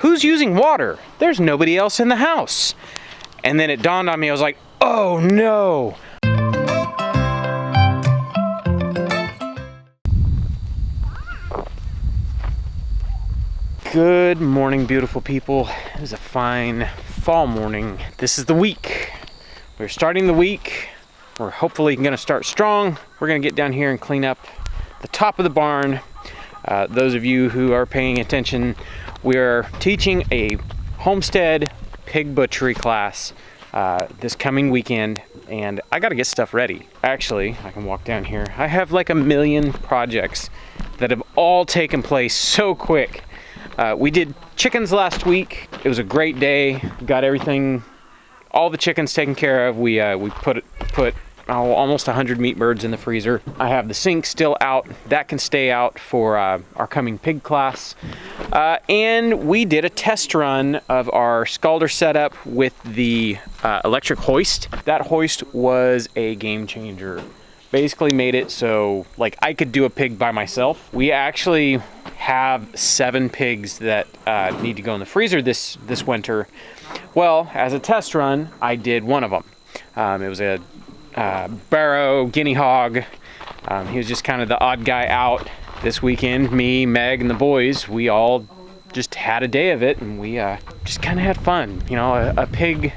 who's using water? There's nobody else in the house. And then it dawned on me, I was like, oh no. Good morning, beautiful people. It is a fine fall morning. This is the week. We're starting the week. We're hopefully gonna start strong. We're gonna get down here and clean up the top of the barn. Those of you who are paying attention, we're teaching a homestead pig butchery class this coming weekend, and I gotta get stuff ready. Actually, I can walk down here. I have like a million projects that have all taken place so quick. We did chickens last week. It was a great day. Got everything, all the chickens taken care of. We put almost 100 meat birds in the freezer. I have the sink still out. That can stay out for our coming pig class. And we did a test run of our scalder setup with the electric hoist. That hoist was a game changer. Basically made it so like I could do a pig by myself. We actually have 7 pigs that need to go in the freezer this winter. Well, as a test run, I did one of them. It was a barrow guinea hog. He was just kind of the odd guy out this weekend. Me, Meg, and the boys, we all just had a day of it, and we just kind of had fun. You know, a pig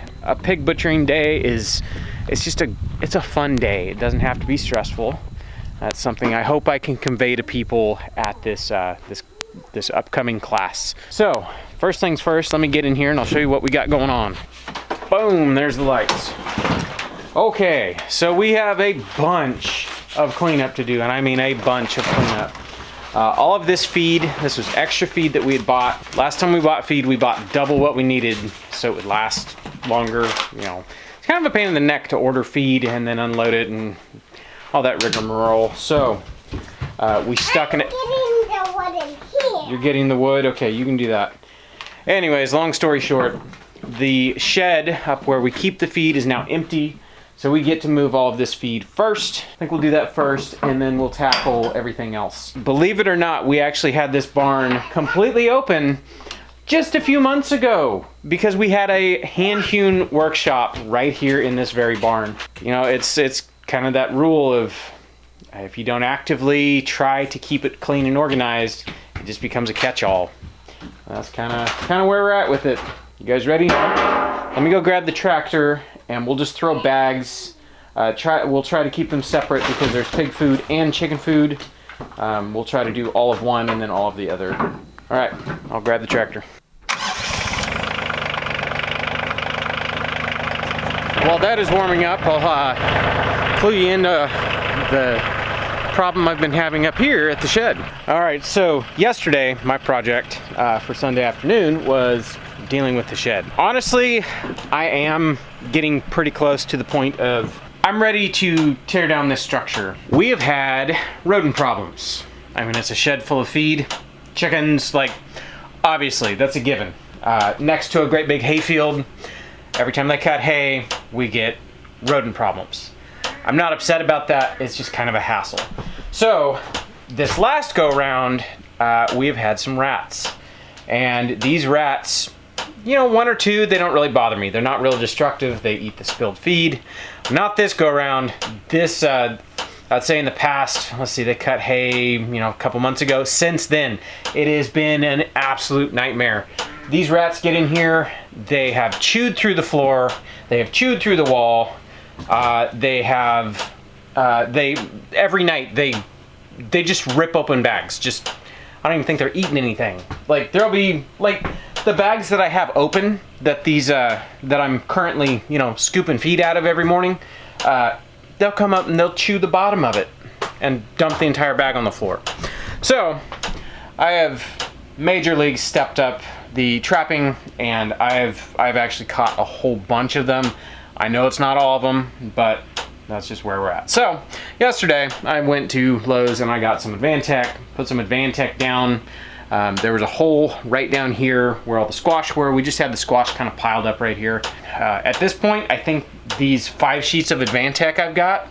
butchering day it's a fun day. It doesn't have to be stressful. That's something I hope I can convey to people at this upcoming class. So first things first, let me get in here and I'll show you what we got going on. Boom, there's the lights. Okay, so we have a bunch of cleanup to do, and I mean a bunch of cleanup. All of this feed, this was extra feed that we had bought. Last time we bought feed, we bought double what we needed so it would last longer. You know, it's kind of a pain in the neck to order feed and then unload it and all that rigmarole. So we stuck in it. I'm getting the wood in here. You're getting the wood? Okay, you can do that. Anyways, long story short, the shed up where we keep the feed is now empty. So we get to move all of this feed first. I think we'll do that first, and then we'll tackle everything else. Believe it or not, we actually had this barn completely open just a few months ago because we had a hand-hewn workshop right here in this very barn. You know, it's kind of that rule of if you don't actively try to keep it clean and organized, it just becomes a catch-all. That's kind of where we're at with it. You guys ready? Let me go grab the tractor and we'll just throw bags. We'll try to keep them separate because there's pig food and chicken food. We'll try to do all of one and then all of the other. All right, I'll grab the tractor. While that is warming up, I'll clue you into the problem I've been having up here at the shed. All right, so yesterday, my project for Sunday afternoon was dealing with the shed. Honestly, I am getting pretty close to the point of I'm ready to tear down this structure. We have had rodent problems. I mean, it's a shed full of feed. Chickens, like, obviously, that's a given. Next to a great big hay field, every time they cut hay, we get rodent problems. I'm not upset about that, it's just kind of a hassle. So, this last go round, we've had some rats. And these rats, you know, 1 or 2, they don't really bother me. They're not real destructive. They eat the spilled feed. Not this go round. This, I'd say in the past, let's see, they cut hay, you know, a couple months ago. Since then, it has been an absolute nightmare. These rats get in here. They have chewed through the floor. They have chewed through the wall. Every night, they just rip open bags. Just, I don't even think they're eating anything. Like, there'll be, like, the bags that I have open, that these, that I'm currently, you know, scooping feed out of every morning, they'll come up and they'll chew the bottom of it and dump the entire bag on the floor. So, I have major league stepped up the trapping, and I've actually caught a whole bunch of them. I know it's not all of them, but that's just where we're at. So, yesterday, I went to Lowe's and I got some Advantech, put some Advantech down. There was a hole right down here where all the squash were. We just had the squash kind of piled up right here. At this point, I think these 5 sheets of Advantech I've got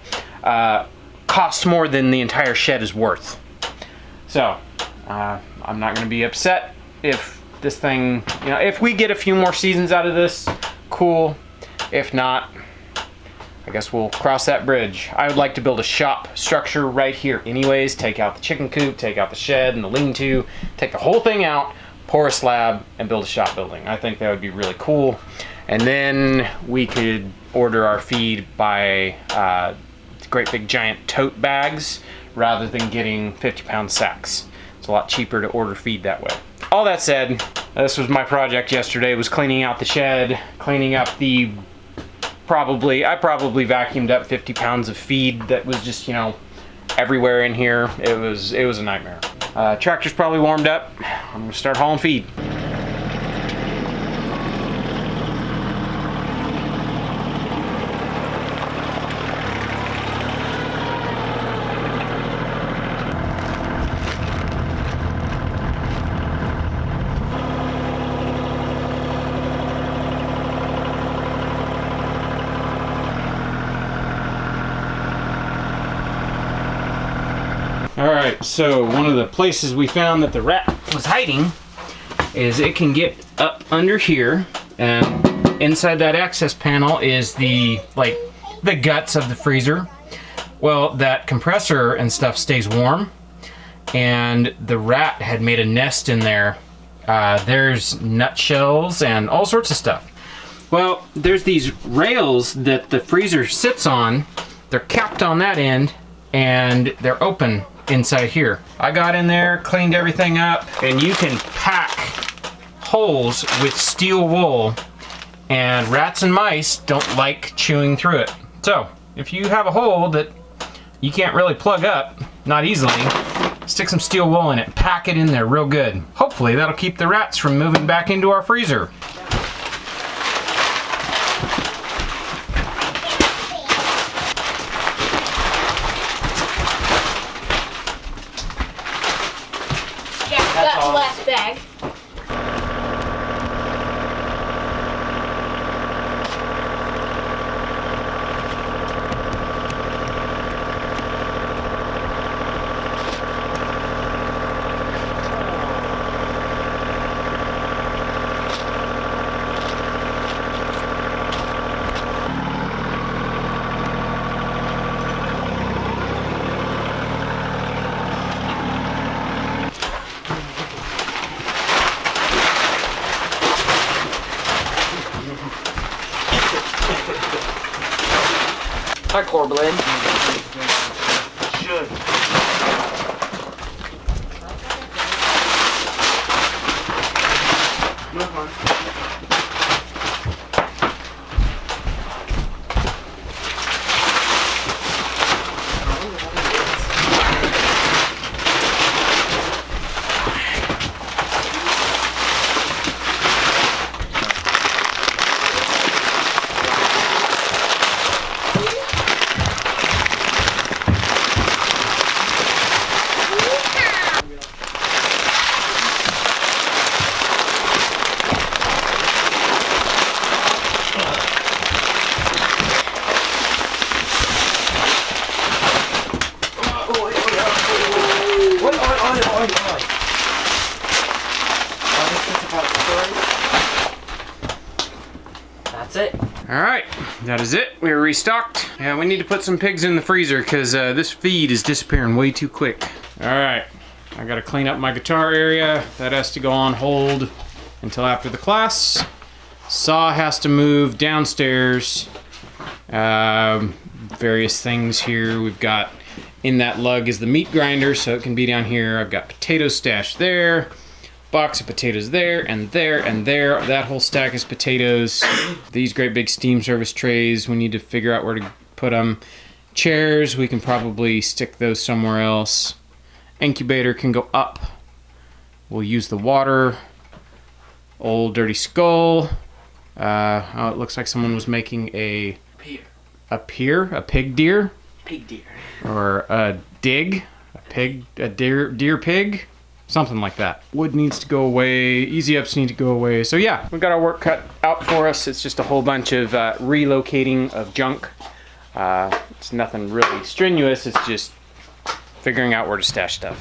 cost more than the entire shed is worth. So, I'm not going to be upset if This thing, you know, if we get a few more seasons out of this, cool. If not, I guess we'll cross that bridge. I would like to build a shop structure right here anyways. Take out the chicken coop, take out the shed and the lean-to, take the whole thing out, pour a slab, and build a shop building. I think that would be really cool. And then we could order our feed by great big giant tote bags rather than getting 50-pound sacks. It's a lot cheaper to order feed that way. All that said, this was my project yesterday, was cleaning out the shed, cleaning up the I probably vacuumed up 50 pounds of feed that was just, you know, everywhere in here. It was a nightmare. Tractor's probably warmed up. I'm gonna start hauling feed. Alright, so one of the places we found that the rat was hiding is it can get up under here, and inside that access panel is the guts of the freezer. Well, that compressor and stuff stays warm, and the rat had made a nest in there. There's nutshells and all sorts of stuff. Well, there's these rails that the freezer sits on. They're capped on that end, and they're open inside here. I got in there, cleaned everything up, and you can pack holes with steel wool, and rats and mice don't like chewing through it. So if you have a hole that you can't really plug up, not easily, stick some steel wool in it, pack it in there real good. Hopefully that'll keep the rats from moving back into our freezer. That's the last bag. Hi, Corbin. Should. Move on. That's it. Alright, that is it. We are restocked. Yeah, we need to put some pigs in the freezer because this feed is disappearing way too quick. Alright, I gotta clean up my guitar area. That has to go on hold until after the class. Saw has to move downstairs. Various things here. We've got, in that lug is the meat grinder, so it can be down here. I've got potatoes stashed there. Box of potatoes there, and there, and there. That whole stack is potatoes. These great big steam service trays, we need to figure out where to put them. Chairs, we can probably stick those somewhere else. Incubator can go up. We'll use the water. Old dirty skull. Oh, it looks like someone was making a pier, a pig deer, or a dig, a deer pig. Something like that. Wood needs to go away. Easy ups need to go away. So yeah, we've got our work cut out for us. It's just a whole bunch of relocating of junk. It's nothing really strenuous. It's just figuring out where to stash stuff.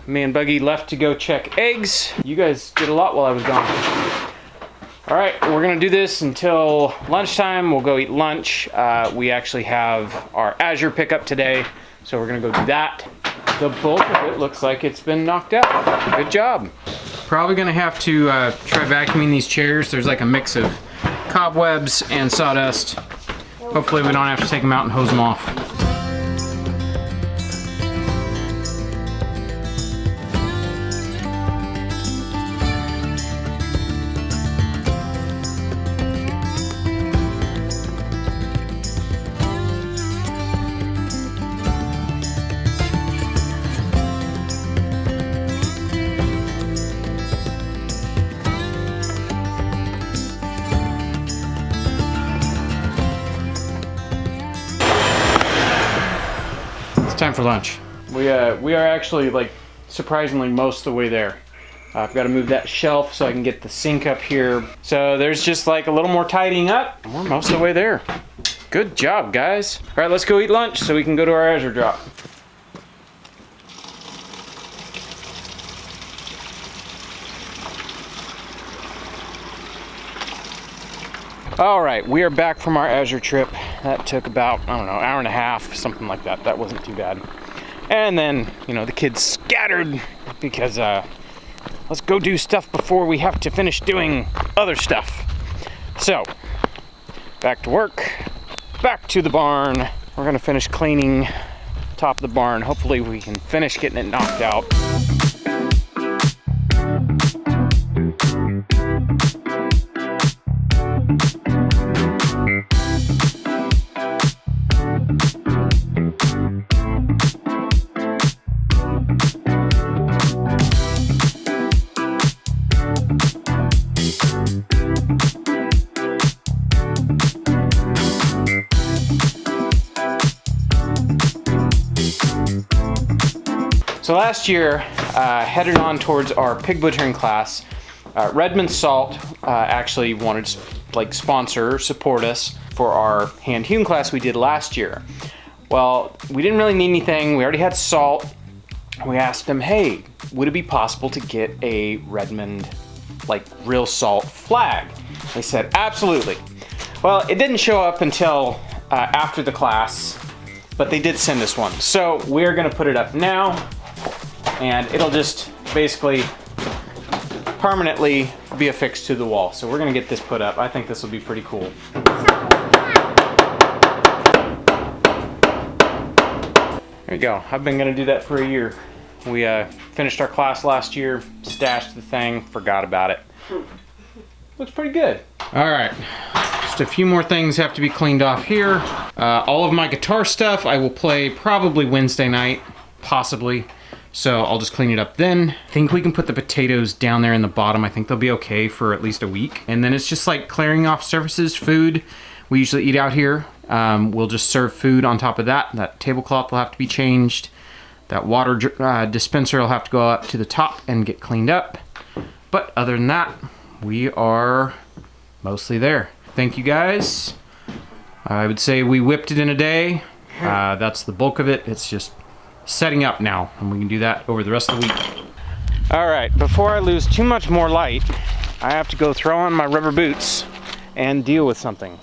me and Buggy left to go check eggs. You guys did a lot while I was gone. All right, we're gonna do this until lunchtime. We'll go eat lunch. We actually have our Azure pickup today, so we're gonna go do that. The bulk of it looks like it's been knocked out. Good job. Probably gonna have to try vacuuming these chairs. There's like a mix of cobwebs and sawdust. Hopefully we don't have to take them out and hose them off. Time for lunch. We are actually like surprisingly most of the way there. I've got to move that shelf so I can get the sink up here. So there's just like a little more tidying up. We're most of the way there. Good job, guys. All right, let's go eat lunch so we can go to our Azure drop. All right, we are back from our Azure trip. That took about, I don't know, hour and a half, something like that. That wasn't too bad. And then, you know, the kids scattered because let's go do stuff before we have to finish doing other stuff. So, back to work, back to the barn. We're gonna finish cleaning top of the barn. Hopefully we can finish getting it knocked out. So last year, headed on towards our pig butchering class, Redmond Salt actually wanted to like sponsor, support us for our hand hewn class we did last year. Well, we didn't really need anything. We already had salt. We asked them, hey, would it be possible to get a Redmond like real salt flag? They said, absolutely. Well, it didn't show up until after the class, but they did send us one. So we're gonna put it up now. And it'll just basically permanently be affixed to the wall. So we're gonna get this put up. I think this will be pretty cool. There you go. I've been gonna do that for a year. We finished our class last year, stashed the thing, forgot about it. Looks pretty good. All right, just a few more things have to be cleaned off here. All of my guitar stuff I will play probably Wednesday night, possibly. So I'll just clean it up then. I think we can put the potatoes down there in the bottom. I think they'll be okay for at least a week. And then it's just like clearing off surfaces, food. We usually eat out here. We'll just serve food on top of that. That tablecloth will have to be changed. That water dispenser will have to go up to the top and get cleaned up. But other than that, we are mostly there. Thank you guys. I would say we whipped it in a day. That's the bulk of it. It's just setting up now, and we can do that over the rest of the week. All right, before I lose too much more light, I have to go throw on my rubber boots and deal with something.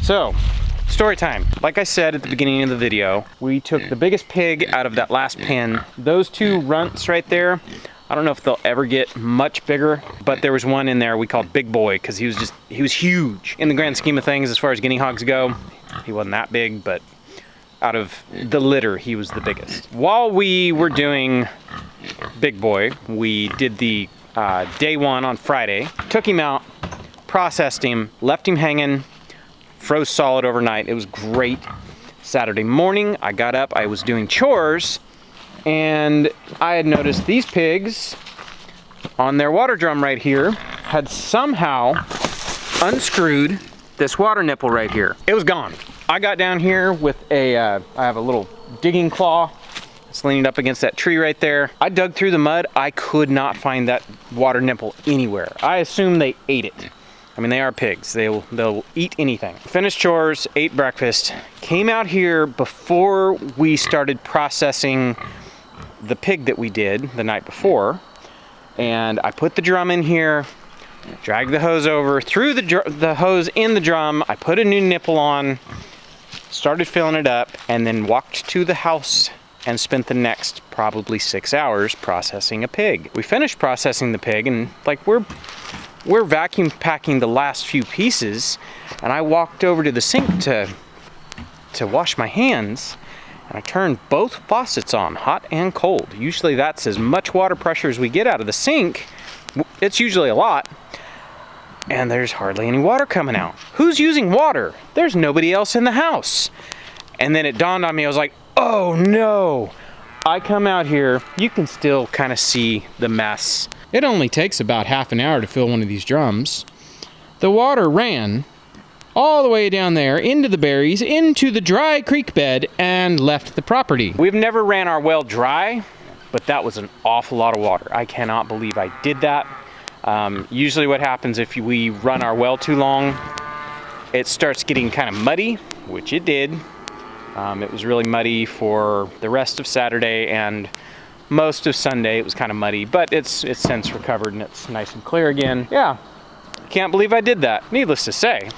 So, story time. Like I said at the beginning of the video, we took the biggest pig out of that last pen. Those two runts right there, I don't know if they'll ever get much bigger, but there was one in there we called Big Boy because he was huge. In the grand scheme of things, as far as guinea hogs go, he wasn't that big, but out of the litter, he was the biggest. While we were doing Big Boy, we did the day one on Friday, took him out, processed him, left him hanging, froze solid overnight. It was great. Saturday morning, I got up, I was doing chores, and I had noticed these pigs on their water drum right here had somehow unscrewed this water nipple right here. It was gone. I got down here with I have a little digging claw. It's leaning up against that tree right there. I dug through the mud. I could not find that water nipple anywhere. I assume they ate it. I mean, they are pigs. They'll eat anything. Finished chores, ate breakfast, came out here before we started processing the pig that we did the night before. And I put the drum in here, dragged the hose over, threw the hose in the drum. I put a new nipple on, started filling it up, and then walked to the house and spent the next probably 6 hours processing a pig. We finished processing the pig, and like we're vacuum packing the last few pieces, and I walked over to the sink to wash my hands, and I turned both faucets on, hot and cold. Usually that's as much water pressure as we get out of the sink. It's usually a lot, and there's hardly any water coming out. Who's using water? There's nobody else in the house. And then it dawned on me, I was like, oh no. I come out here, you can still kind of see the mess. It only takes about half an hour to fill one of these drums. The water ran all the way down there into the berries, into the dry creek bed, and left the property. We've never ran our well dry, but that was an awful lot of water. I cannot believe I did that. Usually what happens if we run our well too long, it starts getting kind of muddy, which it did. It was really muddy for the rest of Saturday and most of Sunday. It was kind of muddy, but it's since recovered and it's nice and clear again. Yeah, can't believe I did that. Needless to say,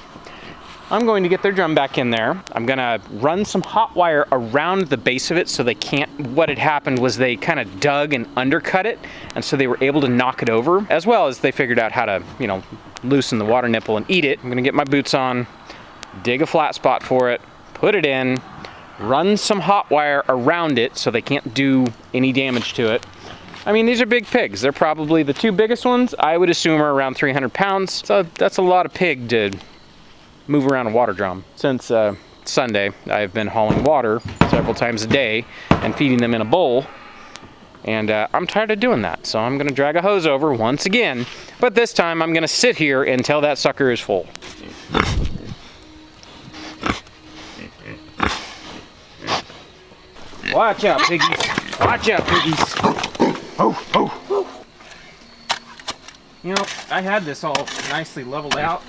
I'm going to get their drum back in there. I'm gonna run some hot wire around the base of it so they can't, what had happened was they kind of dug and undercut it, and so they were able to knock it over, as well as they figured out how to, you know, loosen the water nipple and eat it. I'm gonna get my boots on, dig a flat spot for it, put it in, run some hot wire around it so they can't do any damage to it. I mean, these are big pigs. They're probably the two biggest ones, I would assume, are around 300 pounds. So that's a lot of pig to move around a water drum. Since Sunday, I've been hauling water several times a day and feeding them in a bowl. And I'm tired of doing that. So I'm gonna drag a hose over once again, but this time I'm gonna sit here until that sucker is full. Watch out, piggies. Watch out, piggies. Oh, oh. You know, I had this all nicely leveled out,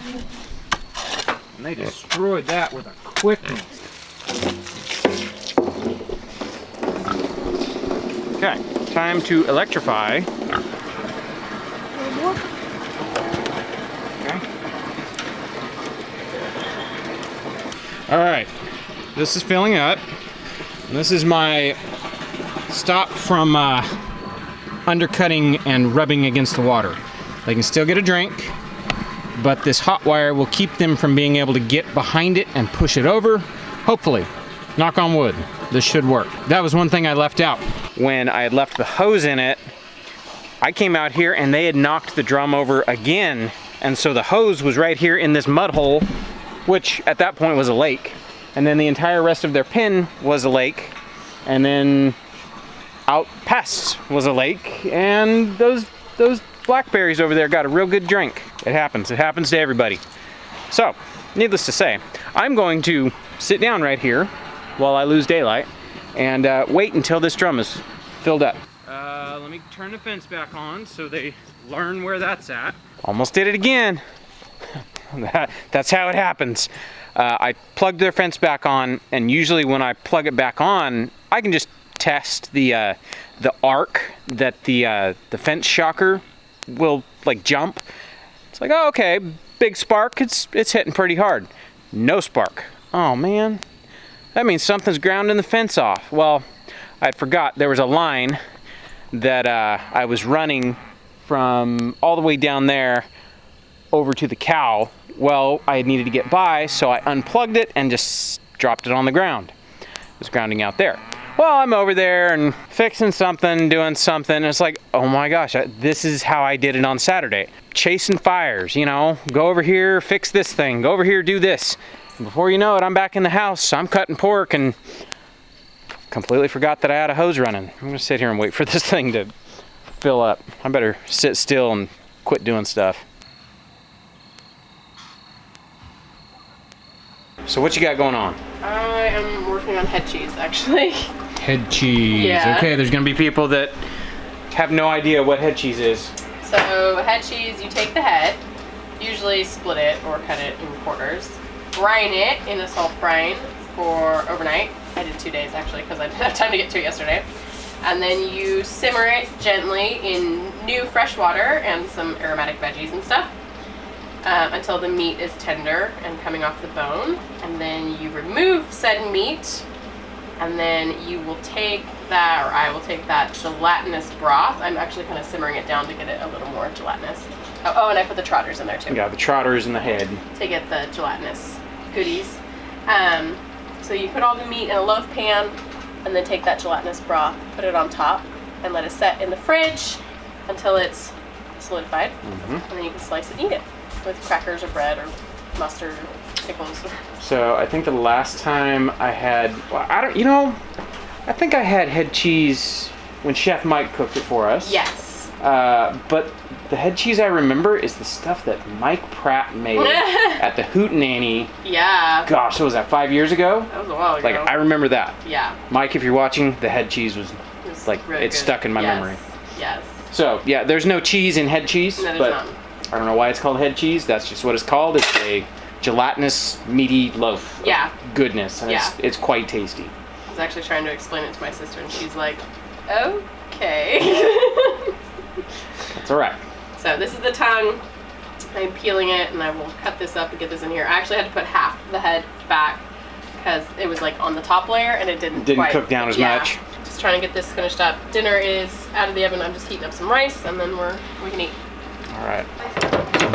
and they destroyed that with a quickness. Okay, time to electrify. Okay. All right, this is filling up. This is my stop from undercutting and rubbing against the water. They can still get a drink, but this hot wire will keep them from being able to get behind it and push it over. Hopefully, knock on wood, this should work. That was one thing I left out. When I had left the hose in it, I came out here and they had knocked the drum over again, and so the hose was right here in this mud hole, which at that point was a lake. And then the entire rest of their pen was a lake, and then out past was a lake, and those blackberries over there got a real good drink. It happens to everybody. So, needless to say, I'm going to sit down right here while I lose daylight and wait until this drum is filled up. Let me turn the fence back on so they learn where that's at. Almost did it again. That's how it happens. I plugged their fence back on, and usually when I plug it back on, I can just test the arc that the fence shocker will like jump. It's like, oh, okay, big spark, it's hitting pretty hard. No spark. Oh man, that means something's grounding the fence off. Well, I forgot there was a line that I was running from all the way down there over to the cow. Well, I needed to get by, so I unplugged it and just dropped it on the ground. It was grounding out there. Well, I'm over there and fixing something, doing something, and it's like, oh my gosh, this is how I did it on Saturday. Chasing fires, you know, go over here, fix this thing, go over here, do this. And before you know it, I'm back in the house, I'm cutting pork, and completely forgot that I had a hose running. I'm gonna sit here and wait for this thing to fill up. I better sit still and quit doing stuff. So what you got going on? I am working on head cheese, actually. Head cheese. Yeah. Okay, there's gonna be people that have no idea what head cheese is. So head cheese, you take the head, usually split it or cut it in quarters, brine it in a salt brine for overnight. I did 2 days actually because I didn't have time to get to it yesterday. And then you simmer it gently in new fresh water and some aromatic veggies and stuff until the meat is tender and coming off the bone. And then you remove said meat, and then you will take that, or I will take that gelatinous broth. I'm actually kind of simmering it down to get it a little more gelatinous. Oh, and I put the trotters in there too. Yeah, the trotters in the head. To get the gelatinous goodies. So you put all the meat in a loaf pan, and then take that gelatinous broth, put it on top, and let it set in the fridge until it's solidified. And then you can slice it and eat it with crackers or bread or mustard or pickles. So I think the last time I had, well, I think I had head cheese when Chef Mike cooked it for us. Yes. But the head cheese I remember is the stuff that Mike Pratt made at the Hootenanny. Yeah. Gosh, what was that, 5 years ago? That was a while ago. Like, I remember that. Yeah. Mike, if you're watching, the head cheese was like, really it's good. stuck in my memory. Yes. So, yeah, there's no cheese in head cheese, No, there's but not. I don't know why it's called head cheese. That's just what it's called. It's a gelatinous, meaty loaf of goodness, and it's quite tasty. I was actually trying to explain it to my sister, and she's like, okay. That's all right. So this is the tongue. I'm peeling it, and I will cut this up and get this in here. I actually had to put half the head back because it was like on the top layer, and it didn't quite cook down as much. Just trying to get this finished up. Dinner is out of the oven. I'm just heating up some rice, and then we can eat. All right.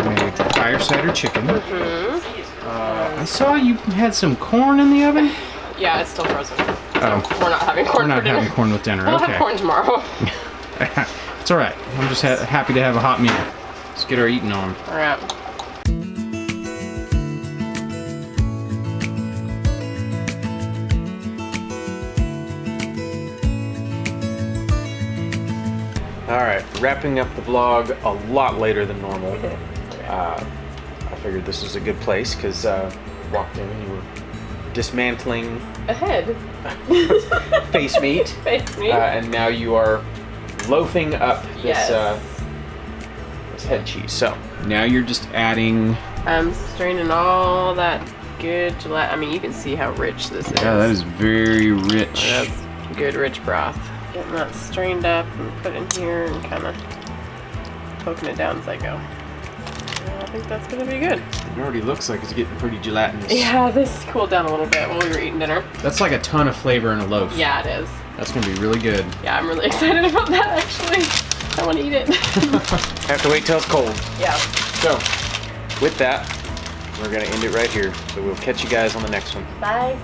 We made fire-cider chicken. I saw you had some corn in the oven. Yeah, it's still frozen. Oh. So we're not having corn We're not for dinner. having corn with dinner. We'll Okay. have corn tomorrow. It's all right. I'm just happy to have a hot meal. Let's get our eating on. All right. All right, wrapping up the vlog a lot later than normal. I figured this was a good place because walked in and you were dismantling A head. face meat. Face meat. And now you are loafing up this, Yes. this head cheese. So now you're just adding. I'm straining all that good gelatin. I mean, you can see how rich this is. Yeah, that is very rich. That's good, rich broth. Getting that strained up and put in here and kind of poking it down as I go. I think that's gonna be good. It already looks like it's getting pretty gelatinous. Yeah, this cooled down a little bit while we were eating dinner. That's like a ton of flavor in a loaf. Yeah, it is. That's gonna be really good. Yeah, I'm really excited about that actually. I want to eat it. Have to wait till it's cold. Yeah. So, with that, we're gonna end it right here. So we'll catch you guys on the next one. Bye.